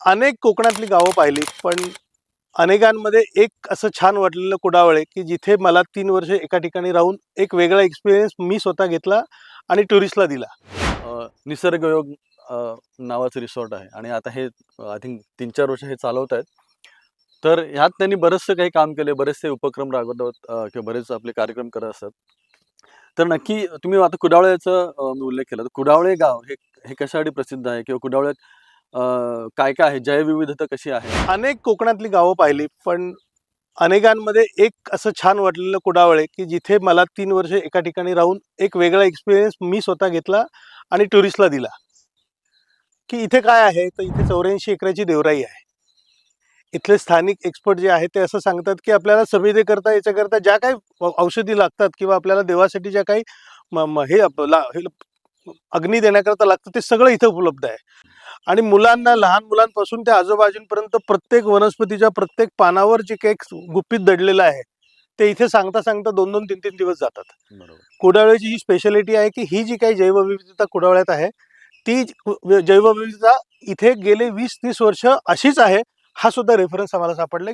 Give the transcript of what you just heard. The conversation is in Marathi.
अनेक कोकणातली गावं पाहिली, पण अनेकांमध्ये एक असं छान वाटलेलं कुडाळ आहे, की जिथे मला 3 वर्ष एका ठिकाणी राहून एक वेगळा एक्सपिरियन्स मी स्वतः घेतला आणि टुरिस्टला दिला. निसर्गयोग नावाचं रिसॉर्ट आहे आणि आता हे आय थिंक 3-4 वर्ष हे चालवत आहेत. तर ह्यात त्यांनी बरेचसे काही काम केले, बरेचसे उपक्रम राबवत किंवा बरेच आपले कार्यक्रम करत असतात. तर नक्की तुम्ही आता कुडावळ्याचा उल्लेख केला. तर कुडावळे गाव हे हे कशासाठी प्रसिद्ध आहे किंवा कुडावळ्यात काय-काय आहे? जैवविविधता कशी आहे? अनेक कोकणातली गावं पाहिली, पण अनेकांमध्ये एक असं छान वाटलेलं कुडाळ आहे, की जिथे मला 3 वर्ष एका ठिकाणी राहून एक वेगळा एक्सपिरियन्स मी स्वतः घेतला आणि टुरिस्टला दिला. की इथे काय आहे, तर इथे 84 एकराची देवराई आहे. इथले स्थानिक एक्सपर्ट जे आहेत ते असं सांगतात, की आपल्याला समितीकरता याच्याकरता ज्या काही औषधी लागतात किंवा आपल्याला देवासाठी ज्या काही म म हे हे अग्नी देण्याकरता लागतं ते सगळं इथे उपलब्ध आहे. आणि मुलांना, लहान मुलांपासून ते आजोबाजींपर्यंत प्रत्येक वनस्पतीच्या प्रत्येक पानावर जे काही गुपित दडलेलं आहे, ते इथे सांगता-सांगता 2-2, 3-3 दिवस जातात. बरोबर. कुडाळची ही स्पेशालिटी आहे, की ही जी काही जैवविविधता कुडाळ्यात आहे, ती जैवविविधता इथे गेले 20-30 वर्ष अशीच आहे. हा सुद्धा रेफरन्स आम्हाला सापडला.